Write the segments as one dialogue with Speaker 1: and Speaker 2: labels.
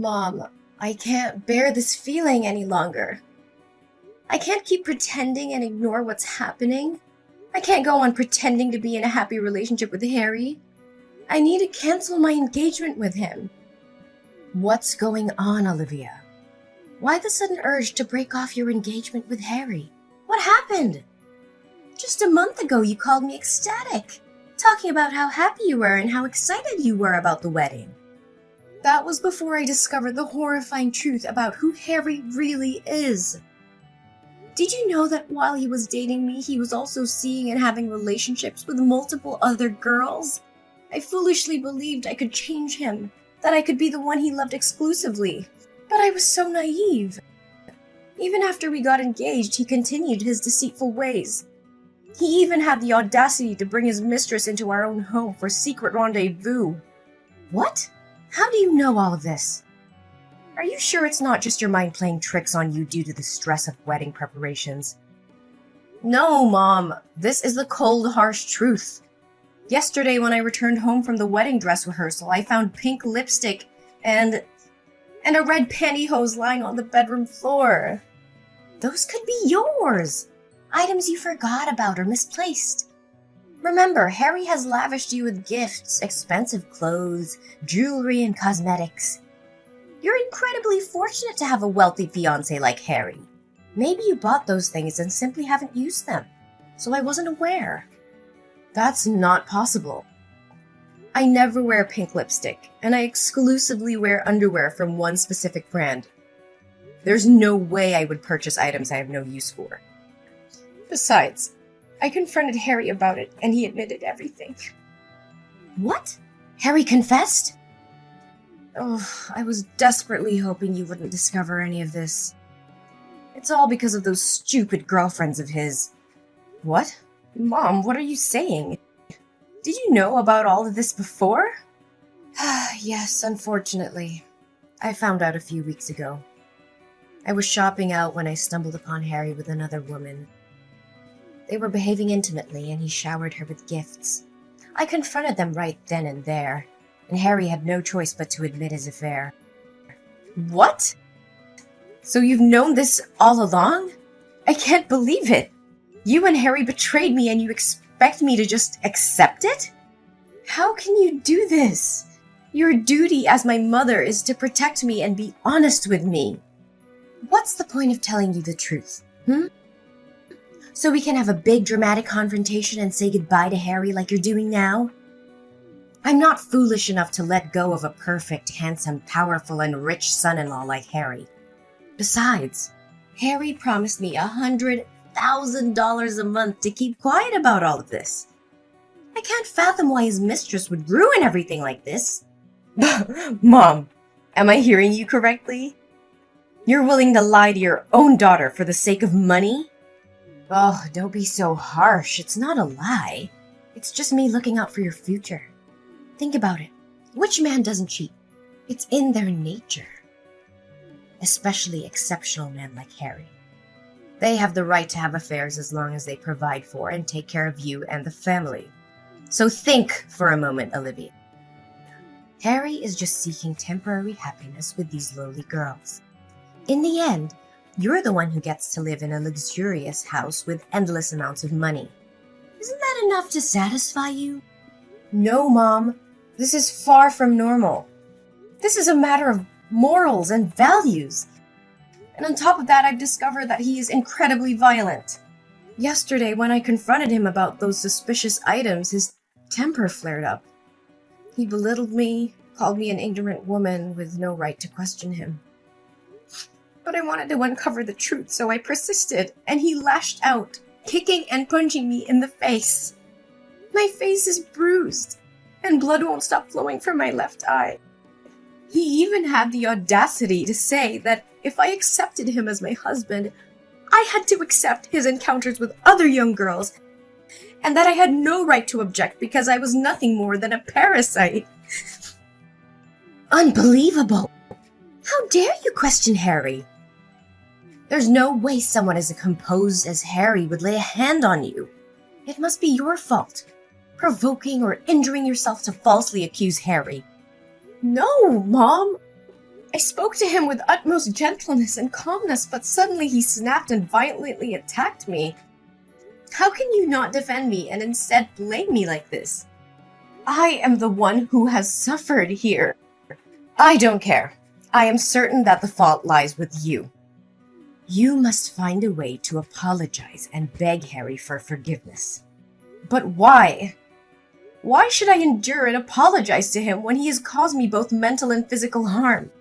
Speaker 1: Mom, I can't bear this feeling any longer. I can't keep pretending and ignore what's happening. I can't go on pretending to be in a happy relationship with Harry. I need to cancel my engagement with him. What's going on, Olivia? Why the sudden urge to break off your engagement with Harry? What happened? Just a month ago you called me ecstatic, talking about how happy you were and how excited you were about the wedding. That was before I discovered the horrifying truth about who Harry really is. Did you know that while he was dating me, he was also seeing and having relationships with multiple other girls? I foolishly believed I could change him, that I could be the one he loved exclusively. But I was so naive. Even after we got engaged, he continued his deceitful ways. He even had the audacity to bring his mistress into our own home for secret rendezvous. What? How do you know all of this? Are you sure it's not just your mind playing tricks on you due to the stress of wedding preparations? No, Mom. This is the cold, harsh truth. Yesterday, when I returned home from the wedding dress rehearsal, I found pink lipstick and a red pantyhose lying on the bedroom floor. Those could be yours. Items you forgot about or misplaced. Remember, Harry has lavished you with gifts, expensive clothes, jewelry, and cosmetics. You're incredibly fortunate to have a wealthy fiancé like Harry. Maybe you bought those things and simply haven't used them, so I wasn't aware. That's not possible. I never wear pink lipstick, and I exclusively wear underwear from one specific brand. There's no way I would purchase items I have no use for. Besides, I confronted Harry about it, and he admitted everything. What? Harry confessed? Oh, I was desperately hoping you wouldn't discover any of this. It's all because of those stupid girlfriends of his. What? Mom, what are you saying? Did you know about all of this before? Yes, unfortunately. I found out a few weeks ago. I was shopping out when I stumbled upon Harry with another woman. They were behaving intimately, and he showered her with gifts. I confronted them right then and there, and Harry had no choice but to admit his affair. What? So you've known this all along? I can't believe it. You and Harry betrayed me, and you expect me to just accept it? How can you do this? Your duty as my mother is to protect me and be honest with me. What's the point of telling you the truth, So we can have a big dramatic confrontation and say goodbye to Harry like you're doing now? I'm not foolish enough to let go of a perfect, handsome, powerful, and rich son-in-law like Harry. Besides, Harry promised me $100,000 a month to keep quiet about all of this. I can't fathom why his mistress would ruin everything like this. Mom, am I hearing you correctly? You're willing to lie to your own daughter for the sake of money? Oh, don't be so harsh. It's not a lie. It's just me looking out for your future. Think about it. Which man doesn't cheat? It's in their nature. Especially exceptional men like Harry. They have the right to have affairs as long as they provide for and take care of you and the family. So think for a moment, Olivia. Harry is just seeking temporary happiness with these lowly girls. In the end, you're the one who gets to live in a luxurious house with endless amounts of money. Isn't that enough to satisfy you? No, Mom. This is far from normal. This is a matter of morals and values. And on top of that, I've discovered that he is incredibly violent. Yesterday, when I confronted him about those suspicious items, his temper flared up. He belittled me, called me an ignorant woman with no right to question him. But I wanted to uncover the truth, so I persisted, and he lashed out, kicking and punching me in the face. My face is bruised, and blood won't stop flowing from my left eye. He even had the audacity to say that if I accepted him as my husband, I had to accept his encounters with other young girls, and that I had no right to object because I was nothing more than a parasite. Unbelievable! How dare you question Harry? There's no way someone as composed as Harry would lay a hand on you. It must be your fault, provoking or injuring yourself to falsely accuse Harry. No, Mom! I spoke to him with utmost gentleness and calmness, but suddenly he snapped and violently attacked me. How can you not defend me and instead blame me like this? I am the one who has suffered here. I don't care. I am certain that the fault lies with you. You must find a way to apologize and beg Harry for forgiveness. But why? Why should I endure and apologize to him when he has caused me both mental and physical harm?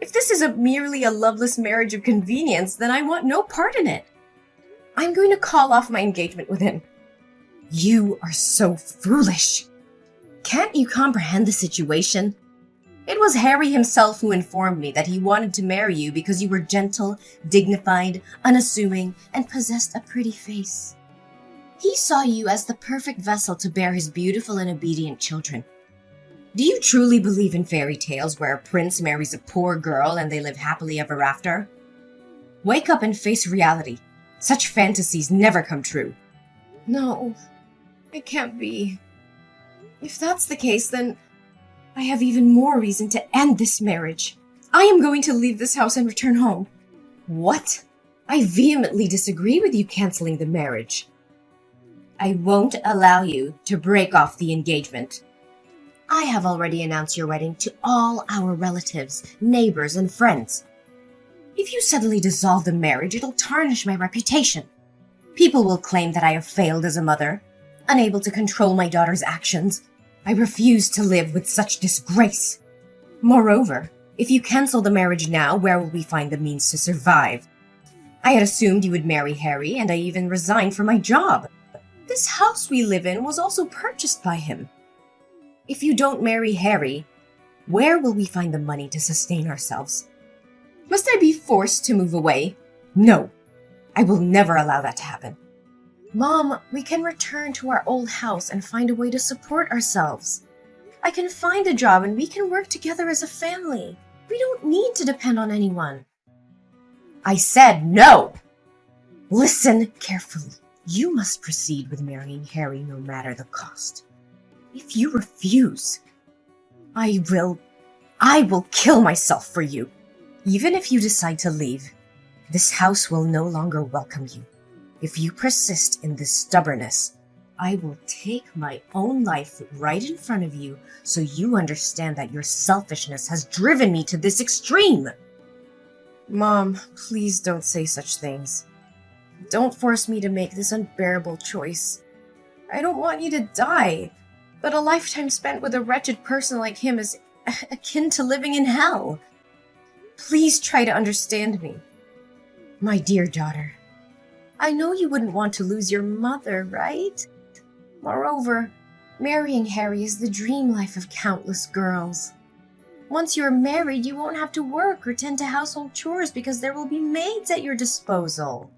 Speaker 1: If this is merely a loveless marriage of convenience, then I want no part in it. I'm going to call off my engagement with him. You are so foolish. Can't you comprehend the situation? It was Harry himself who informed me that he wanted to marry you because you were gentle, dignified, unassuming, and possessed a pretty face. He saw you as the perfect vessel to bear his beautiful and obedient children. Do you truly believe in fairy tales where a prince marries a poor girl and they live happily ever after? Wake up and face reality. Such fantasies never come true. No, it can't be. If that's the case, then I have even more reason to end this marriage. I am going to leave this house and return home. What? I vehemently disagree with you canceling the marriage. I won't allow you to break off the engagement. I have already announced your wedding to all our relatives, neighbors, and friends. If you suddenly dissolve the marriage, it'll tarnish my reputation. People will claim that I have failed as a mother, unable to control my daughter's actions. I refuse to live with such disgrace. Moreover, if you cancel the marriage now, where will we find the means to survive? I had assumed you would marry Harry, and I even resigned from my job. This house we live in was also purchased by him. If you don't marry Harry, where will we find the money to sustain ourselves? Must I be forced to move away? No, I will never allow that to happen. Mom, we can return to our old house and find a way to support ourselves. I can find a job and we can work together as a family. We don't need to depend on anyone. I said no! Listen carefully. You must proceed with marrying Harry no matter the cost. If you refuse, I will kill myself for you. Even if you decide to leave, this house will no longer welcome you. If you persist in this stubbornness, I will take my own life right in front of you so you understand that your selfishness has driven me to this extreme. Mom, please don't say such things. Don't force me to make this unbearable choice. I don't want you to die. But a lifetime spent with a wretched person like him is akin to living in hell. Please try to understand me. My dear daughter, I know you wouldn't want to lose your mother, right? Moreover, marrying Harry is the dream life of countless girls. Once you're married, you won't have to work or tend to household chores because there will be maids at your disposal.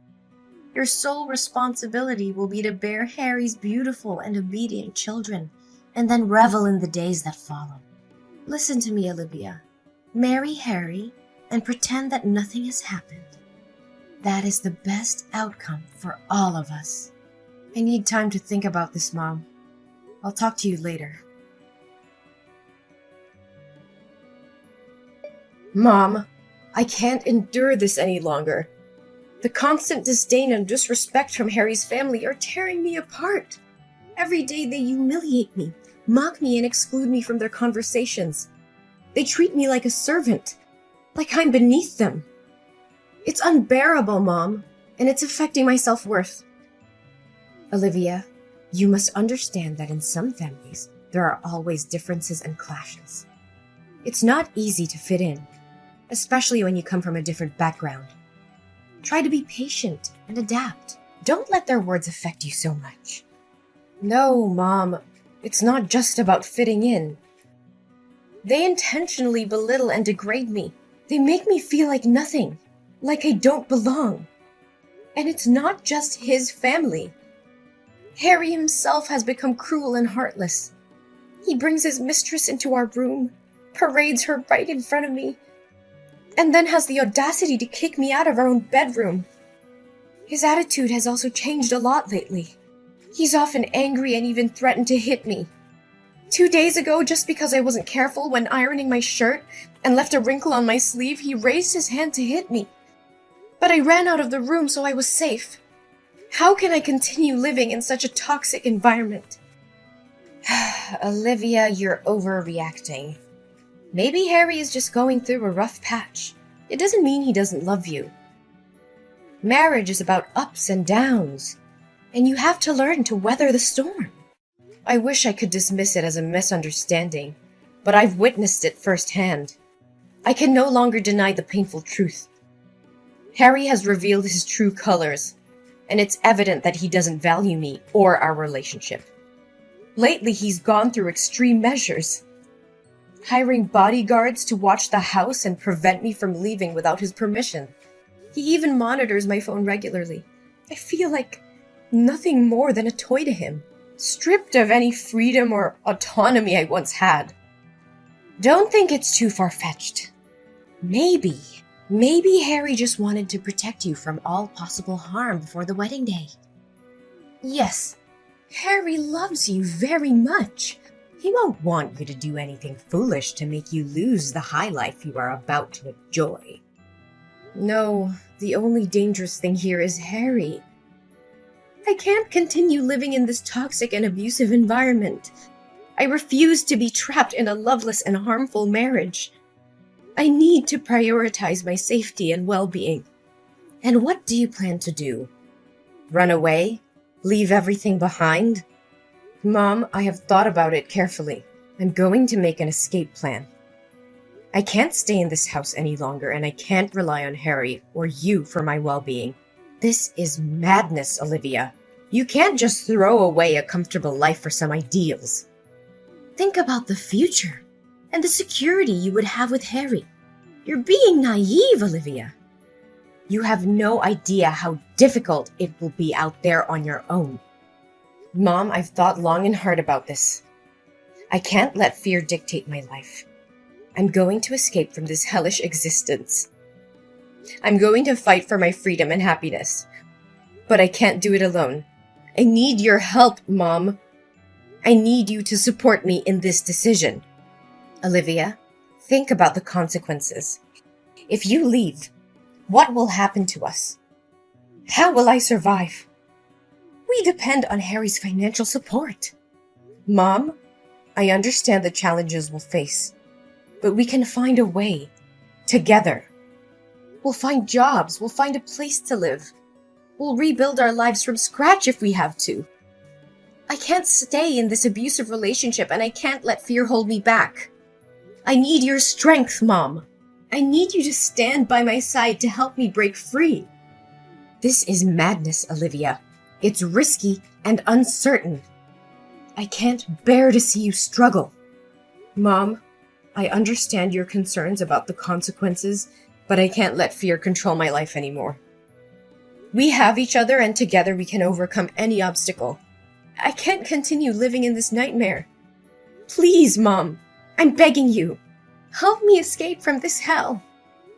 Speaker 1: Your sole responsibility will be to bear Harry's beautiful and obedient children, and then revel in the days that follow. Listen to me, Olivia. Marry Harry and pretend that nothing has happened. That is the best outcome for all of us. I need time to think about this, Mom. I'll talk to you later. Mom, I can't endure this any longer. The constant disdain and disrespect from Harry's family are tearing me apart. Every day they humiliate me, mock me, and exclude me from their conversations. They treat me like a servant, like I'm beneath them. It's unbearable, Mom, and it's affecting my self-worth. Olivia, you must understand that in some families, there are always differences and clashes. It's not easy to fit in, especially when you come from a different background. Try to be patient and adapt. Don't let their words affect you so much. No, Mom, it's not just about fitting in. They intentionally belittle and degrade me. They make me feel like nothing, like I don't belong. And it's not just his family. Harry himself has become cruel and heartless. He brings his mistress into our room, parades her right in front of me, and then has the audacity to kick me out of our own bedroom. His attitude has also changed a lot lately. He's often angry and even threatened to hit me. 2 days ago, just because I wasn't careful when ironing my shirt and left a wrinkle on my sleeve, he raised his hand to hit me. But I ran out of the room, so I was safe. How can I continue living in such a toxic environment?
Speaker 2: Olivia, you're overreacting. Maybe Harry is just going through a rough patch. It doesn't mean he doesn't love you. Marriage is about ups and downs, and you have to learn to weather the storm. I wish I could dismiss it as a misunderstanding, but I've witnessed it firsthand. I can no longer deny the painful truth. Harry has revealed his true colors, and it's evident that he doesn't value me or our relationship. Lately, he's gone through extreme measures, hiring bodyguards to watch the house and prevent me from leaving without his permission. He even monitors my phone regularly. I feel like nothing more than a toy to him, stripped of any freedom or autonomy I once had. Don't think it's too far-fetched. Maybe Harry just wanted to protect you from all possible harm before the wedding day.
Speaker 1: Yes, Harry loves you very much.
Speaker 2: He won't want you to do anything foolish to make you lose the high life you are about to enjoy.
Speaker 1: No, the only dangerous thing here is Harry. I can't continue living in this toxic and abusive environment. I refuse to be trapped in a loveless and harmful marriage. I need to prioritize my safety and well-being.
Speaker 2: And what do you plan to do? Run away? Leave everything behind?
Speaker 1: Mom, I have thought about it carefully. I'm going to make an escape plan. I can't stay in this house any longer, and I can't rely on Harry or you for my well-being.
Speaker 2: This is madness, Olivia. You can't just throw away a comfortable life for some ideals. Think about the future and the security you would have with Harry. You're being naive, Olivia. You have no idea how difficult it will be out there on your own.
Speaker 1: Mom, I've thought long and hard about this. I can't let fear dictate my life. I'm going to escape from this hellish existence. I'm going to fight for my freedom and happiness. But I can't do it alone. I need your help, Mom. I need you to support me in this decision.
Speaker 2: Olivia, think about the consequences. If you leave, what will happen to us? How will I survive? We depend on Harry's financial support.
Speaker 1: Mom, I understand the challenges we'll face, but we can find a way. Together. We'll find jobs. We'll find a place to live. We'll rebuild our lives from scratch if we have to. I can't stay in this abusive relationship, and I can't let fear hold me back. I need your strength, Mom. I need you to stand by my side to help me break free.
Speaker 2: This is madness, Olivia. It's risky and uncertain.
Speaker 1: I can't bear to see you struggle. Mom, I understand your concerns about the consequences, but I can't let fear control my life anymore. We have each other, and together we can overcome any obstacle. I can't continue living in this nightmare. Please, Mom, I'm begging you. Help me escape from this hell.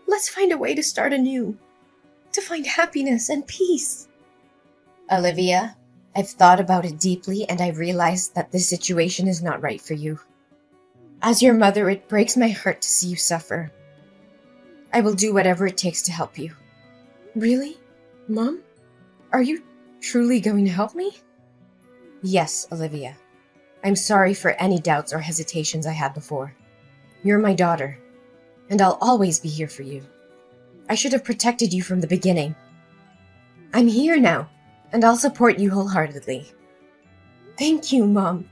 Speaker 1: Let's find a way to start anew. To find happiness and peace.
Speaker 2: Olivia, I've thought about it deeply, and I realized that this situation is not right for you. As your mother, it breaks my heart to see you suffer. I will do whatever it takes to help you.
Speaker 1: Really? Mom? Are you truly going to help me?
Speaker 2: Yes, Olivia. I'm sorry for any doubts or hesitations I had before. You're my daughter, and I'll always be here for you. I should have protected you from the beginning. I'm here now, and I'll support you wholeheartedly.
Speaker 1: Thank you, Mom.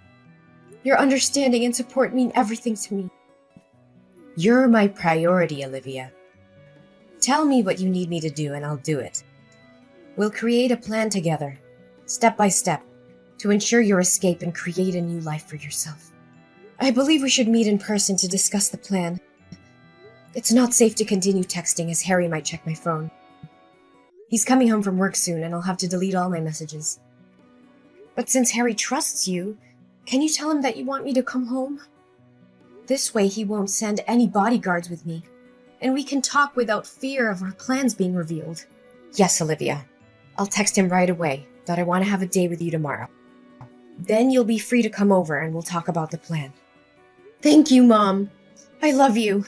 Speaker 1: Your understanding and support mean everything to me.
Speaker 2: You're my priority, Olivia. Tell me what you need me to do, and I'll do it. We'll create a plan together, step by step, to ensure your escape and create a new life for yourself.
Speaker 1: I believe we should meet in person to discuss the plan. It's not safe to continue texting, as Harry might check my phone. He's coming home from work soon, and I'll have to delete all my messages. But since Harry trusts you, can you tell him that you want me to come home? This way he won't send any bodyguards with me, and we can talk without fear of our plans being revealed.
Speaker 2: Yes, Olivia. I'll text him right away that I want to have a day with you tomorrow. Then you'll be free to come over and we'll talk about the plan.
Speaker 1: Thank you, Mom. I love you.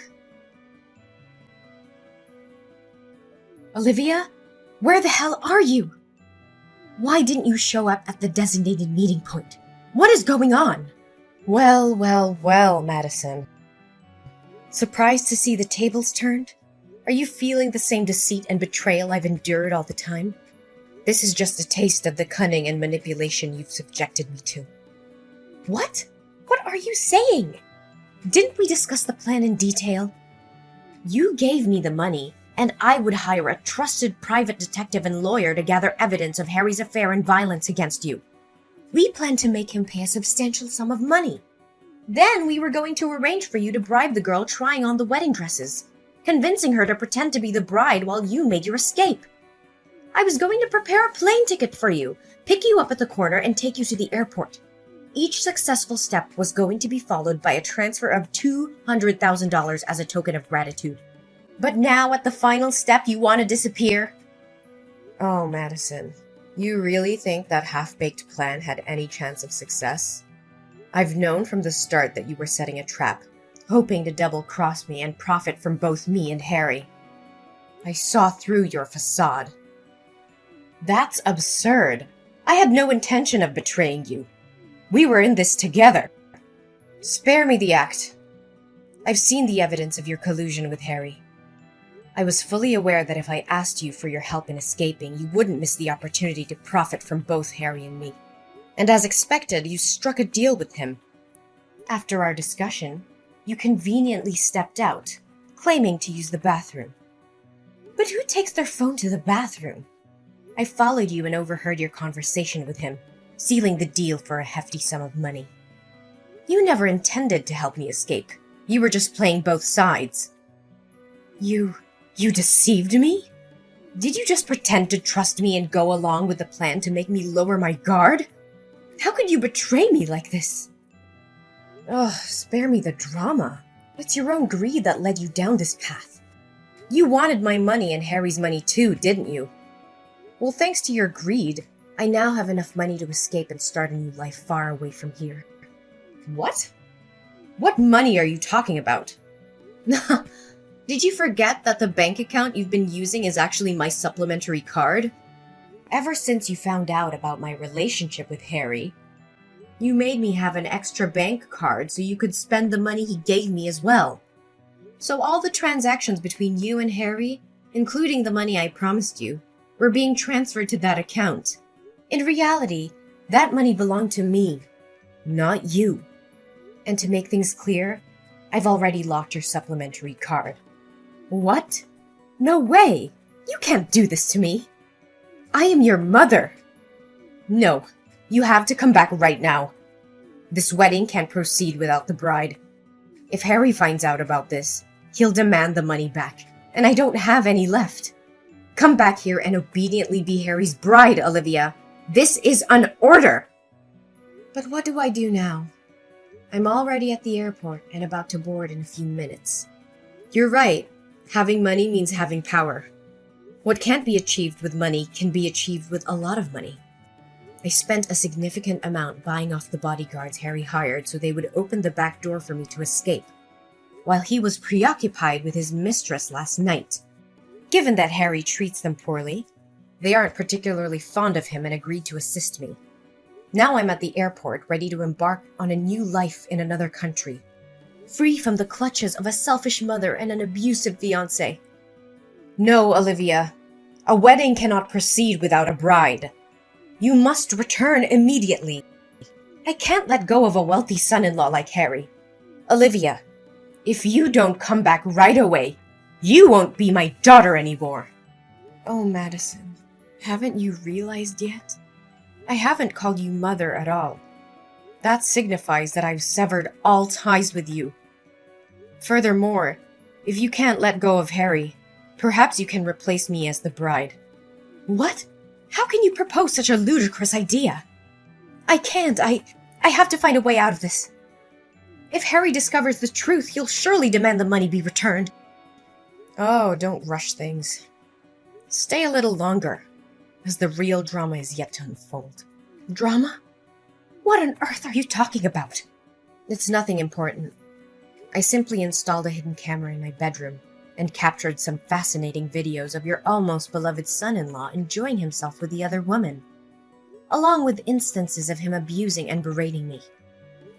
Speaker 2: Olivia? Where the hell are you? Why didn't you show up at the designated meeting point? What is going on? Well, Madison. Surprised to see the tables turned? Are you feeling the same deceit and betrayal I've endured all the time? This is just a taste of the cunning and manipulation you've subjected me to. What? What are you saying? Didn't we discuss the plan in detail? You gave me the money, and I would hire a trusted private detective and lawyer to gather evidence of Harry's affair and violence against you. We planned to make him pay a substantial sum of money. Then we were going to arrange for you to bribe the girl trying on the wedding dresses, convincing her to pretend to be the bride while you made your escape. I was going to prepare a plane ticket for you, pick you up at the corner, and take you to the airport. Each successful step was going to be followed by a transfer of $200,000 as a token of gratitude. But now, at the final step, you want to disappear? Oh, Madison, you really think that half-baked plan had any chance of success? I've known from the start that you were setting a trap, hoping to double-cross me and profit from both me and Harry. I saw through your facade. That's absurd. I had no intention of betraying you. We were in this together. Spare me the act. I've seen the evidence of your collusion with Harry. I was fully aware that if I asked you for your help in escaping, you wouldn't miss the opportunity to profit from both Harry and me. And as expected, you struck a deal with him. After our discussion, you conveniently stepped out, claiming to use the bathroom. But who takes their phone to the bathroom? I followed you and overheard your conversation with him, sealing the deal for a hefty sum of money. You never intended to help me escape. You were just playing both sides. You deceived me? Did you just pretend to trust me and go along with the plan to make me lower my guard? How could you betray me like this? Ugh, spare me the drama. It's your own greed that led you down this path. You wanted my money and Harry's money too, didn't you? Well, thanks to your greed, I now have enough money to escape and start a new life far away from here. What? What money are you talking about? Did you forget that the bank account you've been using is actually my supplementary card? Ever since you found out about my relationship with Harry, you made me have an extra bank card so you could spend the money he gave me as well. So all the transactions between you and Harry, including the money I promised you, were being transferred to that account. In reality, that money belonged to me, not you. And to make things clear, I've already locked your supplementary card. What? No way! You can't do this to me! I am your mother! No, you have to come back right now. This wedding can't proceed without the bride. If Harry finds out about this, he'll demand the money back, and I don't have any left. Come back here and obediently be Harry's bride, Olivia. This is an order! But what do I do now? I'm already at the airport and about to board in a few minutes. You're right. Having money means having power. What can't be achieved with money can be achieved with a lot of money. I spent a significant amount buying off the bodyguards Harry hired so they would open the back door for me to escape, while he was preoccupied with his mistress last night. Given that Harry treats them poorly, they aren't particularly fond of him and agreed to assist me. Now I'm at the airport, ready to embark on a new life in another country, free from the clutches of a selfish mother and an abusive fiancé. No, Olivia. A wedding cannot proceed without a bride. You must return immediately. I can't let go of a wealthy son-in-law like Harry. Olivia, if you don't come back right away, you won't be my daughter anymore. Oh, Madison, haven't you realized yet? I haven't called you mother at all. That signifies that I've severed all ties with you. Furthermore, if you can't let go of Harry, perhaps you can replace me as the bride. What? How can you propose such a ludicrous idea? I can't. I have to find a way out of this. If Harry discovers the truth, he'll surely demand the money be returned. Oh, don't rush things. Stay a little longer, as the real drama is yet to unfold. Drama? What on earth are you talking about? It's nothing important. I simply installed a hidden camera in my bedroom and captured some fascinating videos of your almost beloved son-in-law enjoying himself with the other woman, along with instances of him abusing and berating me.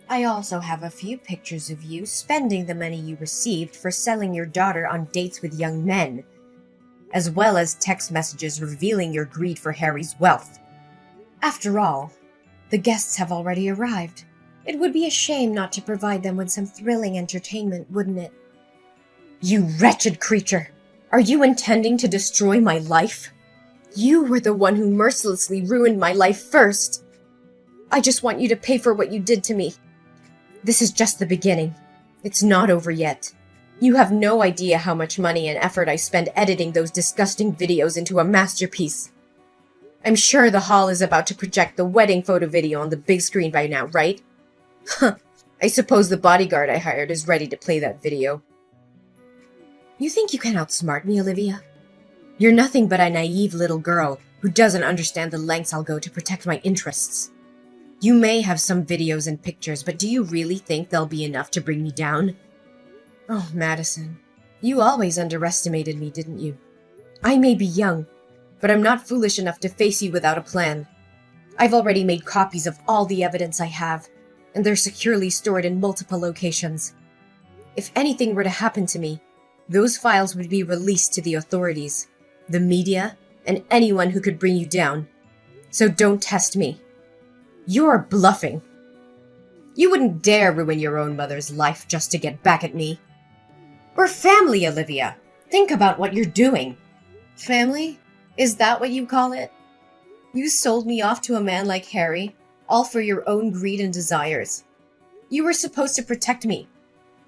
Speaker 2: I also have a few pictures of you spending the money you received for selling your daughter on dates with young men, as well as text messages revealing your greed for Harry's wealth. After all, the guests have already arrived. It would be a shame not to provide them with some thrilling entertainment, wouldn't it? You wretched creature! Are you intending to destroy my life? You were the one who mercilessly ruined my life first. I just want you to pay for what you did to me. This is just the beginning. It's not over yet. You have no idea how much money and effort I spend editing those disgusting videos into a masterpiece. I'm sure the hall is about to project the wedding photo video on the big screen by now, right? Huh. I suppose the bodyguard I hired is ready to play that video. You think you can outsmart me, Olivia? You're nothing but a naive little girl who doesn't understand the lengths I'll go to protect my interests. You may have some videos and pictures, but do you really think they'll be enough to bring me down? Oh, Madison, you always underestimated me, didn't you? I may be young, but I'm not foolish enough to face you without a plan. I've already made copies of all the evidence I have, and they're securely stored in multiple locations. If anything were to happen to me, those files would be released to the authorities, the media, and anyone who could bring you down. So don't test me. You're bluffing. You wouldn't dare ruin your own mother's life just to get back at me. We're family, Olivia. Think about what you're doing. Family? Is that what you call it? You sold me off to a man like Harry, all for your own greed and desires. You were supposed to protect me,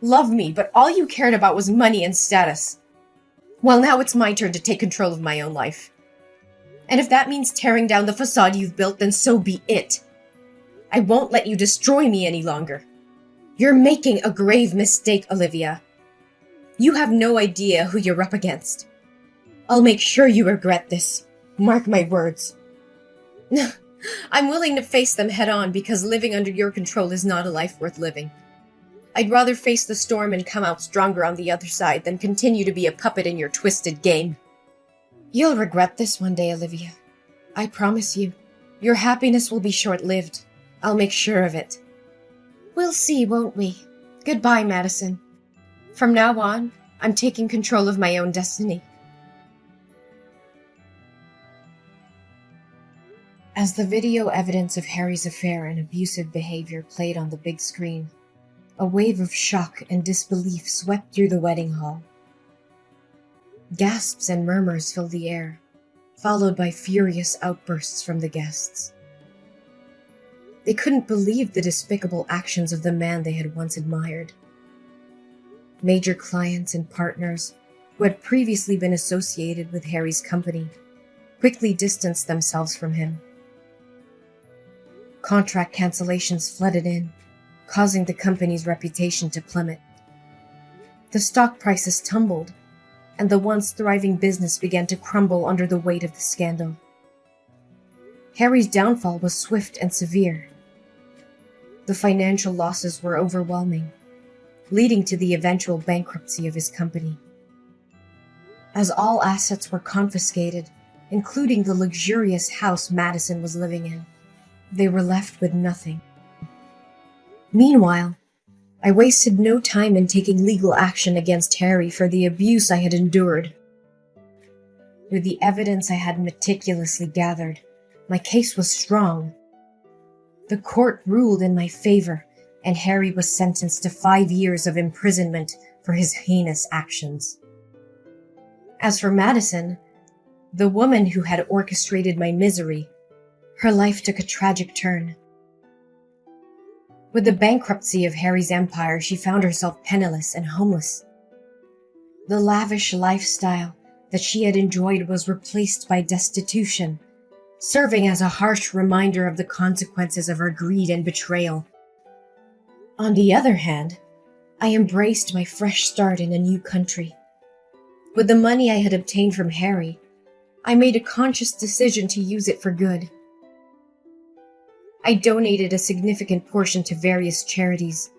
Speaker 2: love me, but all you cared about was money and status. Well, now it's my turn to take control of my own life. And if that means tearing down the facade you've built, then so be it. I won't let you destroy me any longer. You're making a grave mistake, Olivia. You have no idea who you're up against. I'll make sure you regret this. Mark my words. I'm willing to face them head on because living under your control is not a life worth living. I'd rather face the storm and come out stronger on the other side than continue to be a puppet in your twisted game. You'll regret this one day, Olivia. I promise you. Your happiness will be short-lived. I'll make sure of it. We'll see, won't we? Goodbye, Madison. From now on, I'm taking control of my own destiny. As the video evidence of Harry's affair and abusive behavior played on the big screen, a wave of shock and disbelief swept through the wedding hall. Gasps and murmurs filled the air, followed by furious outbursts from the guests. They couldn't believe the despicable actions of the man they had once admired. Major clients and partners, who had previously been associated with Harry's company, quickly distanced themselves from him. Contract cancellations flooded in, causing the company's reputation to plummet. The stock prices tumbled, and the once thriving business began to crumble under the weight of the scandal. Harry's downfall was swift and severe. The financial losses were overwhelming, leading to the eventual bankruptcy of his company. As all assets were confiscated, including the luxurious house Madison was living in, they were left with nothing. Meanwhile, I wasted no time in taking legal action against Harry for the abuse I had endured. With the evidence I had meticulously gathered, my case was strong. The court ruled in my favor, and Harry was sentenced to 5 years of imprisonment for his heinous actions. As for Madison, the woman who had orchestrated my misery, her life took a tragic turn. With the bankruptcy of Harry's empire, she found herself penniless and homeless. The lavish lifestyle that she had enjoyed was replaced by destitution, serving as a harsh reminder of the consequences of her greed and betrayal. On the other hand, I embraced my fresh start in a new country. With the money I had obtained from Harry, I made a conscious decision to use it for good. I donated a significant portion to various charities,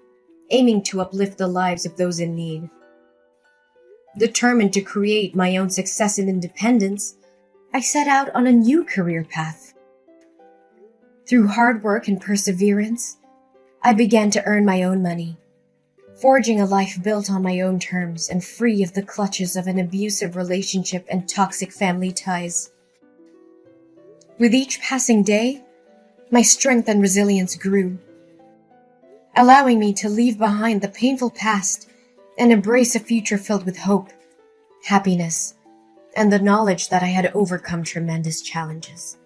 Speaker 2: aiming to uplift the lives of those in need. Determined to create my own success and independence, I set out on a new career path. Through hard work and perseverance, I began to earn my own money, forging a life built on my own terms and free of the clutches of an abusive relationship and toxic family ties. With each passing day, my strength and resilience grew, allowing me to leave behind the painful past and embrace a future filled with hope, happiness, and the knowledge that I had overcome tremendous challenges.